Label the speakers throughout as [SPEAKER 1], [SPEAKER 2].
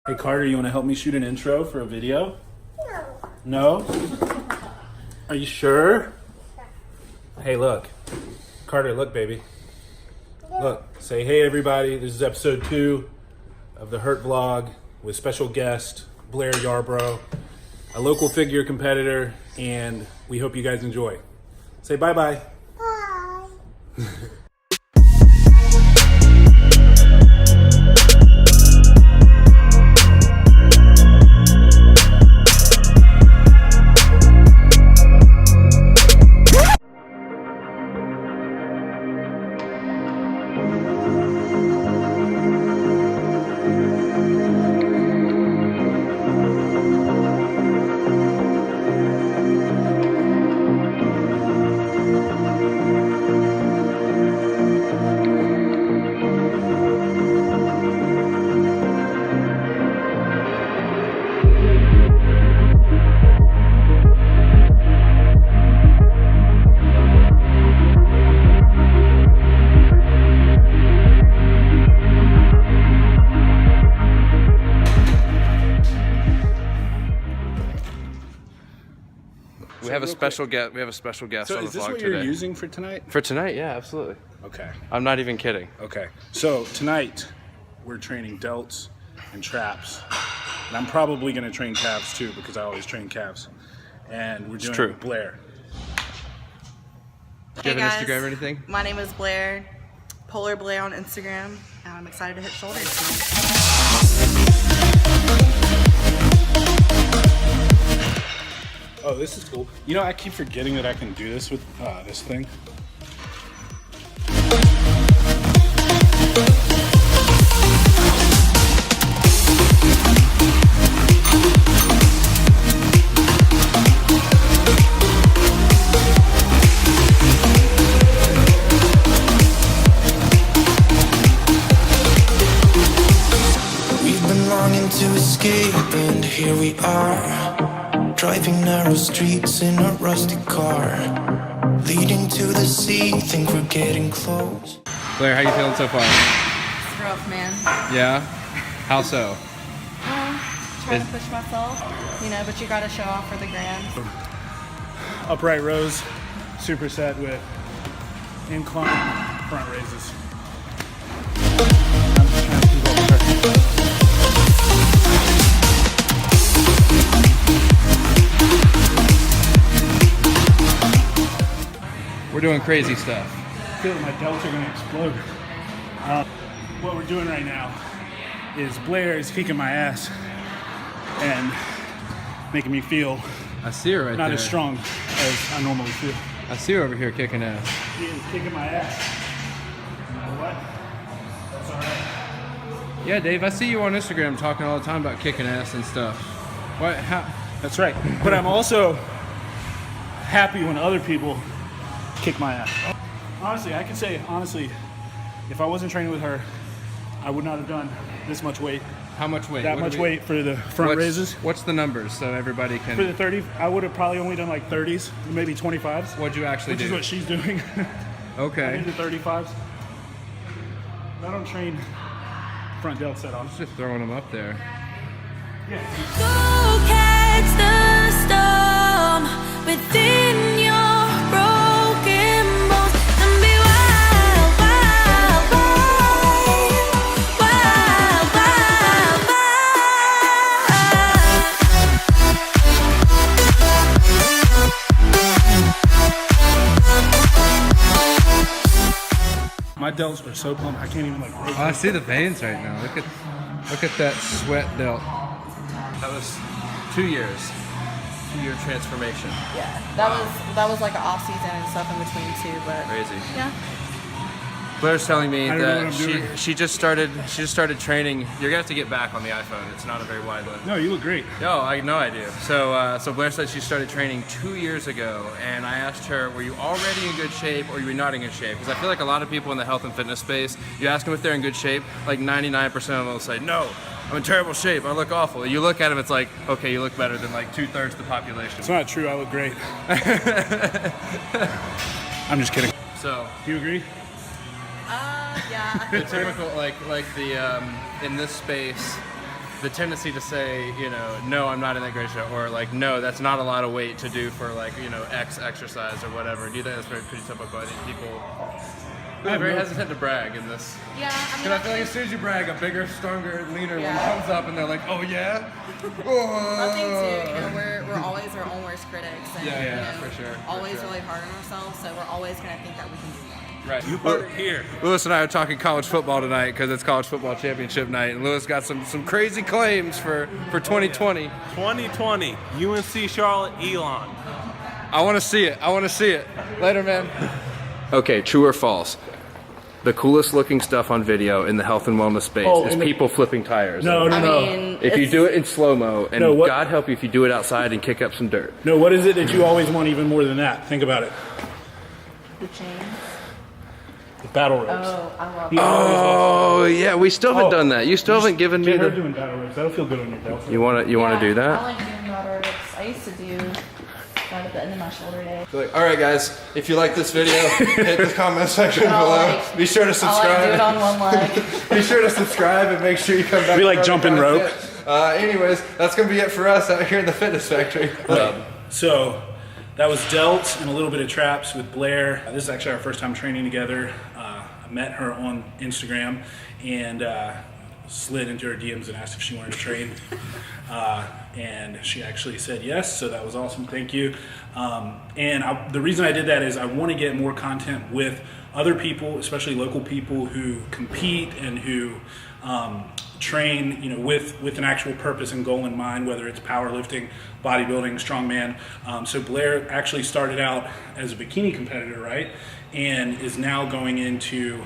[SPEAKER 1] Hey Carter, you want to help me shoot an intro for a video? No. No? Are you sure? Hey, look. Carter, look, baby. Look, say hey everybody. This is episode 2 of the HurtVlog with special guest Blaire Yarbrough, a local figure competitor, and we hope you guys enjoy. Say bye-bye. Bye.
[SPEAKER 2] We have a special guest. We have a special guest on the vlog today.
[SPEAKER 1] So is this what you're using for tonight?
[SPEAKER 2] For tonight, yeah, absolutely.
[SPEAKER 1] Okay.
[SPEAKER 2] I'm not even kidding.
[SPEAKER 1] Okay. So tonight we're training delts and traps, and I'm probably going to train calves too because I always train calves. And we're doing it with Blaire.
[SPEAKER 2] Do you have an Instagram or anything?
[SPEAKER 3] My name is Blaire, Polar Blaire on Instagram, and I'm excited to hit shoulders tonight.
[SPEAKER 1] Oh, this is cool. You know, I keep forgetting that I can do this with this thing.
[SPEAKER 4] We've been longing to escape, and here we are. Driving narrow streets in a rusty car, leading to the sea, think we're getting close.
[SPEAKER 2] Blaire, how you feeling so far?
[SPEAKER 3] It's rough, man.
[SPEAKER 2] Yeah? How so?
[SPEAKER 3] Trying to push myself, you know, but you gotta show off for the gram.
[SPEAKER 1] Upright rows, superset with incline front raises. I'm just trying to keep up with her.
[SPEAKER 2] We're doing crazy stuff.
[SPEAKER 1] I feel like my delts are going to explode. What we're doing right now is Blaire is kicking my ass and making me feel
[SPEAKER 2] I see her right
[SPEAKER 1] not
[SPEAKER 2] there.
[SPEAKER 1] as strong as I normally feel.
[SPEAKER 2] I see her over here kicking ass.
[SPEAKER 1] He is kicking my ass. You know what? That's all right.
[SPEAKER 2] Yeah, Dave, I see you on Instagram talking all the time about kicking ass and stuff. What? How?
[SPEAKER 1] That's right. But I'm also happy when other people kick my ass. Honestly, I can say, if I wasn't training with her, I would not have done this much weight.
[SPEAKER 2] How much weight?
[SPEAKER 1] That much weight for the front raises.
[SPEAKER 2] What's the numbers so everybody can...
[SPEAKER 1] For the 30, I would have probably only done like 30s, maybe 25s.
[SPEAKER 2] What'd you actually do?
[SPEAKER 1] Which is what she's doing.
[SPEAKER 2] Okay.
[SPEAKER 1] I did the 35s. I don't train front delt set off.
[SPEAKER 2] Just throwing them up there.
[SPEAKER 1] Yeah.
[SPEAKER 5] Go catch the storm within your broken bones and be wild, wild, wild, wild, wild,
[SPEAKER 1] My delts are so pumped, I can't even like.
[SPEAKER 2] Oh, I see the veins right now. Look at that sweat delt. That was 2 years. 2-year transformation.
[SPEAKER 3] Yeah, that was like an off season and stuff in between too, but
[SPEAKER 2] Crazy.
[SPEAKER 3] yeah.
[SPEAKER 2] Blair's telling me
[SPEAKER 1] I don't know
[SPEAKER 2] that
[SPEAKER 1] what I'm doing.
[SPEAKER 2] she just started training. You're gonna have to get back on the iPhone. It's not a very wide lens.
[SPEAKER 1] No, you look great.
[SPEAKER 2] No, I know I do. So Blaire said she started training 2 years ago, and I asked her, were you already in good shape or were you not in good shape? Because I feel like a lot of people in the health and fitness space, you ask them if they're in good shape, like 99% of them will say, no, I'm in terrible shape, I look awful. You look at them, it's like, okay, you look better than like 2/3 of the population.
[SPEAKER 1] It's not true, I look great. I'm just kidding.
[SPEAKER 2] So,
[SPEAKER 1] Do you agree?
[SPEAKER 3] Yeah. I
[SPEAKER 2] the
[SPEAKER 3] think
[SPEAKER 2] typical, like the, in this space, the tendency to say, you know, no, I'm not in that great shape, or like, no, that's not a lot of weight to do for like, you know, X exercise or whatever. Do you think that's pretty typical? I think people are very hesitant to brag in this.
[SPEAKER 3] Yeah, I mean,
[SPEAKER 2] Because I feel like as soon as you brag, a bigger, stronger, leaner
[SPEAKER 3] Yeah.
[SPEAKER 2] one comes up and they're like, oh yeah?
[SPEAKER 3] I think too, you know, we're always our own worst critics, and
[SPEAKER 2] Yeah,
[SPEAKER 3] you know,
[SPEAKER 2] for sure, for
[SPEAKER 3] always
[SPEAKER 2] sure.
[SPEAKER 3] really hard on ourselves. So we're always gonna think that we can do more.
[SPEAKER 2] Right.
[SPEAKER 1] You heard it here.
[SPEAKER 2] Lewis and I are talking college football tonight because it's college football championship night, and Lewis got some crazy claims for 2020.
[SPEAKER 6] 2020, UNC Charlotte, Elon.
[SPEAKER 2] I want to see it. I want to see it. Later, man. Okay, true or false? The coolest looking stuff on video in the health and wellness space is people flipping tires.
[SPEAKER 1] No.
[SPEAKER 3] I mean,
[SPEAKER 2] If you do it in slow-mo, and
[SPEAKER 1] No, what-
[SPEAKER 2] God help you if you do it outside and kick up some dirt.
[SPEAKER 1] No, what is it that you always want even more than that? Think about it.
[SPEAKER 3] the chains.
[SPEAKER 1] The battle ropes.
[SPEAKER 3] Oh, I love
[SPEAKER 1] You
[SPEAKER 3] that.
[SPEAKER 1] always want-
[SPEAKER 2] Oh, yeah, we still haven't done that. You still haven't given me
[SPEAKER 1] Get her
[SPEAKER 2] the...
[SPEAKER 1] doing battle ropes. That'll feel good on your belt.
[SPEAKER 2] You want to do
[SPEAKER 3] I
[SPEAKER 2] that?
[SPEAKER 3] like doing battle ropes. I used to do right at the end of my shoulder day.
[SPEAKER 2] All right, guys, if you like this video, hit the comment section below. Be sure to
[SPEAKER 3] I like do it on one leg.
[SPEAKER 2] Be sure to subscribe and make sure you come back.
[SPEAKER 1] We like
[SPEAKER 2] for other
[SPEAKER 1] jumping rope.
[SPEAKER 2] content. Anyways, that's going to be it for us out here in the Fitness Factory.
[SPEAKER 1] So that was Delt and a little bit of traps with Blaire. This is actually our first time training together. I met her on Instagram and slid into her DMs and asked if she wanted to train. And she actually said yes, so that was awesome. Thank you. The reason I did that is I want to get more content with other people, especially local people who compete and who train, you know, with an actual purpose and goal in mind, whether it's powerlifting, bodybuilding, strongman. So Blaire actually started out as a bikini competitor, right? And is now going into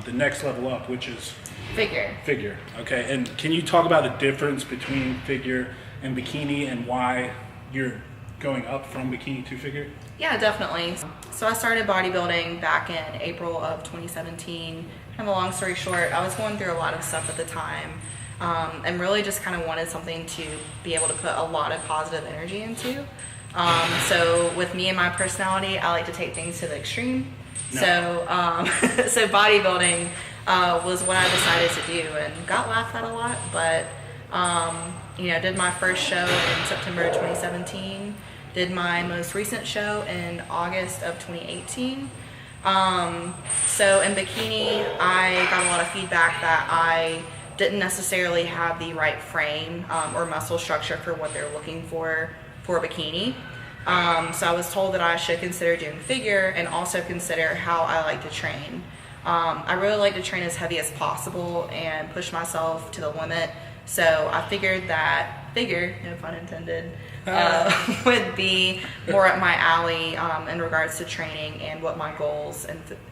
[SPEAKER 1] the next level up, which is figure. Okay, and can you talk about the difference between figure and bikini and why you're going up from bikini to figure?
[SPEAKER 3] Yeah, definitely. So I started bodybuilding back in April of 2017. Kind of a long story short, I was going through a lot of stuff at the time, and really just kind of wanted something to be able to put a lot of positive energy into. So with me and my personality, I like to take things to the extreme.
[SPEAKER 1] No.
[SPEAKER 3] So bodybuilding was what I decided to do, and got laughed at a lot, but you know, did my first show in September 2017, did my most recent show in August of 2018. So in bikini, I got a lot of feedback that I didn't necessarily have the right frame or muscle structure for what they're looking for bikini. So I was told that I should consider doing figure and also consider how I like to train. I really like to train as heavy as possible and push myself to the limit. So I figured that figure, no pun intended, would be more up my alley in regards to training and what my goals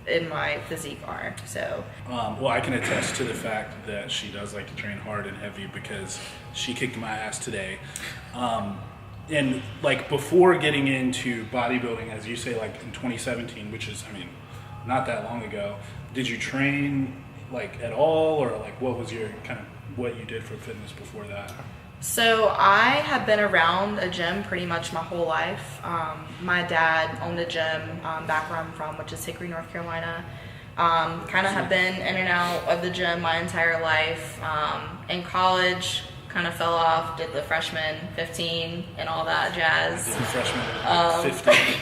[SPEAKER 3] in my physique are. So,
[SPEAKER 1] Well, I can attest to the fact that she does like to train hard and heavy because she kicked my ass today. And like before getting into bodybuilding, as you say, like in 2017, which is, I mean, not that long ago, did you train like at all, or like what was your kind of what you did for fitness before that?
[SPEAKER 3] So I have been around a gym pretty much my whole life. My dad owned a gym back where I'm from, which is Hickory, North Carolina. Kind of have been in and out of the gym my entire life. In college, kind of fell off, did the freshman 15 and all that jazz.
[SPEAKER 1] Did the freshman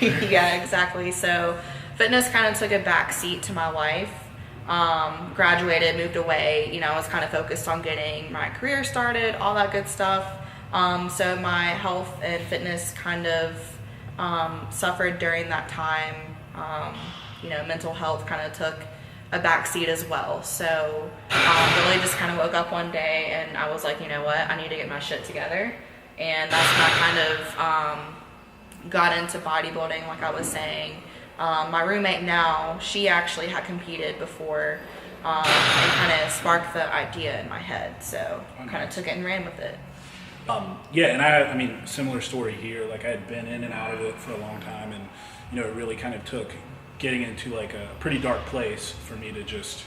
[SPEAKER 1] 15?
[SPEAKER 3] Yeah, exactly. So fitness kind of took a back seat to my life. Graduated, moved away, you know, I was kind of focused on getting my career started, all that good stuff. So my health and fitness kind of suffered during that time. You know, mental health kind of took a back seat as well. So really just kind of woke up one day and I was like, you know what, I need to get my shit together. And that's when I kind of got into bodybuilding, like I was saying. My roommate now, she actually had competed before and kind of sparked the idea in my head. So I kind of took it and ran with it.
[SPEAKER 1] Yeah, and I mean, similar story here. Like I had been in and out of it for a long time, and you know, it really kind of took getting into like a pretty dark place for me to just,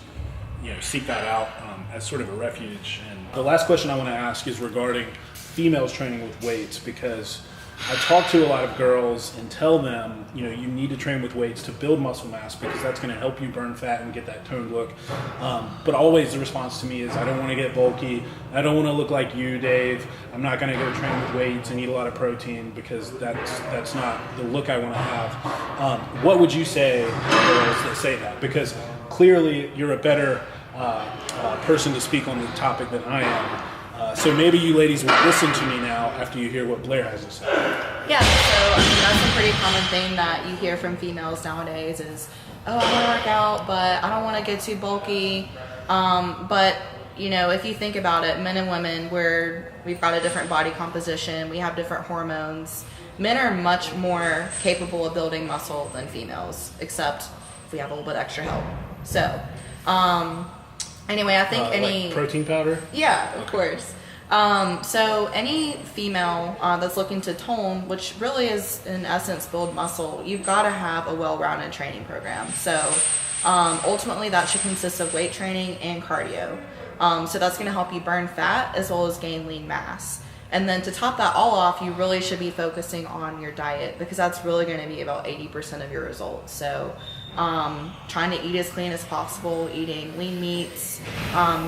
[SPEAKER 1] you know, seek that out as sort of a refuge. And the last question I want to ask is regarding females training with weights, because I talk to a lot of girls and tell them, you know, you need to train with weights to build muscle mass because that's going to help you burn fat and get that toned look. But always the response to me is, I don't want to get bulky. I don't want to look like you, Dave. I'm not going to go train with weights and eat a lot of protein because that's not the look I want to have. What would you say to girls that say that? Because clearly you're a better person to speak on the topic than I am. So maybe you ladies will listen to me now after you hear what Blaire has to say.
[SPEAKER 3] Yeah, so I mean, that's a pretty common thing that you hear from females nowadays is, oh, I want to work out, but I don't want to get too bulky. But, you know, if you think about it, men and women, we've got a different body composition, we have different hormones. Men are much more capable of building muscle than females, except if we have a little bit extra help. So, anyway, I think
[SPEAKER 1] like protein powder?
[SPEAKER 3] Yeah, of course. So any female that's looking to tone, which really is in essence build muscle, you've got to have a well-rounded training program. So ultimately that should consist of weight training and cardio. So that's going to help you burn fat as well as gain lean mass. And then to top that all off, you really should be focusing on your diet because that's really going to be about 80% of your results. So trying to eat as clean as possible, eating lean meats,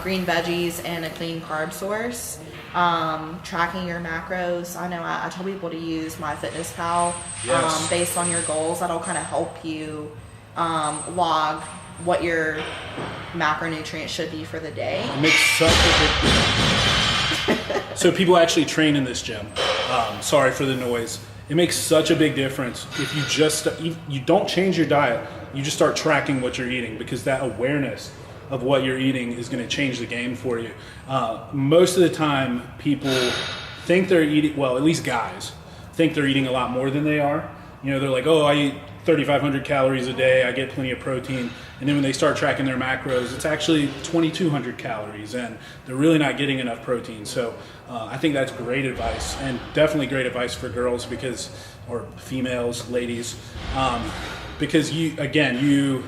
[SPEAKER 3] green veggies, and a clean carb source. Tracking your macros. I know I tell people to use MyFitnessPal.
[SPEAKER 1] Yes.
[SPEAKER 3] Based on your goals. That'll kind of help you log what your macronutrients should be for the day.
[SPEAKER 1] It makes such a big difference. So people actually train in this gym. Sorry for the noise. It makes such a big difference if you don't change your diet, you just start tracking what you're eating because that awareness of what you're eating is going to change the game for you. Most of the time, people think they're eating, well, at least guys, think they're eating a lot more than they are. You know, they're like, oh, I eat 3,500 calories a day, I get plenty of protein. And then when they start tracking their macros, it's actually 2,200 calories, and they're really not getting enough protein. So I think that's great advice, and definitely great advice for girls or females, ladies, because you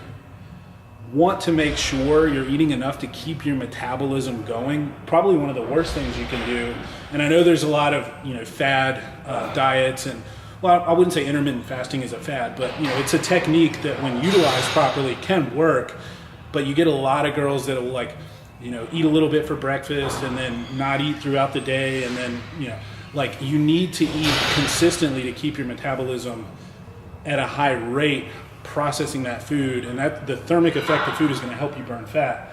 [SPEAKER 1] want to make sure you're eating enough to keep your metabolism going. Probably one of the worst things you can do. And I know there's a lot of fad diets, and well, I wouldn't say intermittent fasting is a fad, but it's a technique that when utilized properly can work. But you get a lot of girls that will eat a little bit for breakfast and then not eat throughout the day, and then you need to eat consistently to keep your metabolism at a high rate processing that food, and that the thermic effect of food is going to help you burn fat.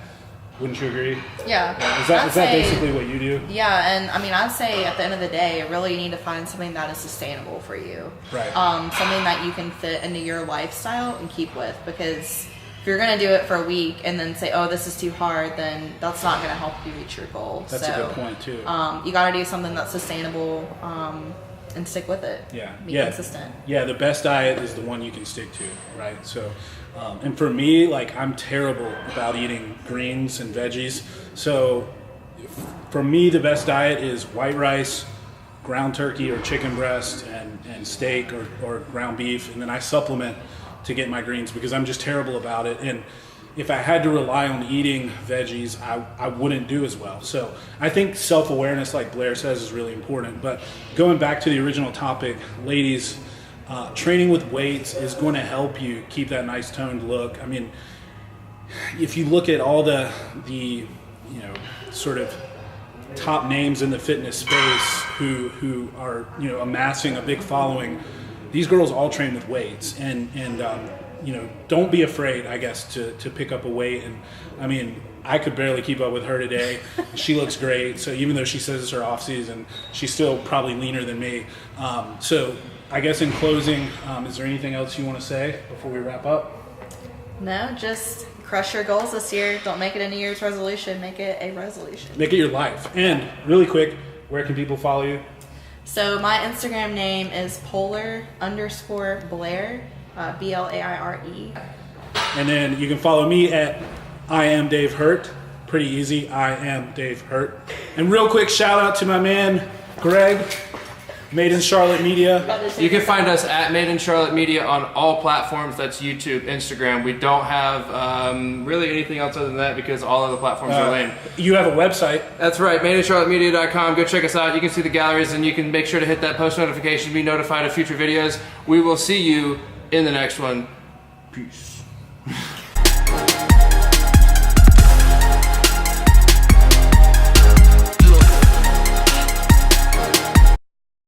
[SPEAKER 1] Wouldn't you agree?
[SPEAKER 3] Yeah.
[SPEAKER 1] Is that basically what you do?
[SPEAKER 3] Yeah, and I mean, I'd say at the end of the day, really you need to find something that is sustainable for you.
[SPEAKER 1] Right.
[SPEAKER 3] Something that you can fit into your lifestyle and keep with, because if you're going to do it for a week and then say, oh, this is too hard, then that's not going to help you reach your goal.
[SPEAKER 1] That's a good point too.
[SPEAKER 3] You got to do something that's sustainable and stick with it.
[SPEAKER 1] Yeah.
[SPEAKER 3] Be consistent.
[SPEAKER 1] Yeah, the best diet is the one you can stick to, right? So, and for me, I'm terrible about eating greens and veggies. So for me, the best diet is white rice, ground turkey or chicken breast, and steak or ground beef. And then I supplement to get my greens because I'm just terrible about it. And if I had to rely on eating veggies, I wouldn't do as well. So I think self-awareness, like Blaire says, is really important. But going back to the original topic, ladies, training with weights is going to help you keep that nice toned look. I mean, if you look at all the sort of top names in the fitness space who are amassing a big following, these girls all train with weights, and don't be afraid, I guess, to pick up a weight. And I mean, I could barely keep up with her today. She looks great. So even though she says it's her off season, she's still probably leaner than me. So I guess in closing, is there anything else you want to say before we wrap up?
[SPEAKER 3] No, just crush your goals this year. Don't make it a New Year's resolution. Make it a resolution.
[SPEAKER 1] Make it your life. And really quick, where can people follow you?
[SPEAKER 3] So my Instagram name is polar_Blaire, Blaire.
[SPEAKER 1] And then you can follow me at I am Dave Hurt. Pretty easy. I am Dave Hurt. And real quick shout out to my man Greg. Made in Charlotte Media.
[SPEAKER 2] You can find us at Made in Charlotte Media on all platforms. That's YouTube, Instagram. We don't have really anything else other than that because all of the platforms are lame.
[SPEAKER 1] You have a website.
[SPEAKER 2] That's right, madeincharlottemedia.com. Go check us out. You can see the galleries and you can make sure to hit that post notification to be notified of future videos. We will see you in the next one. Peace.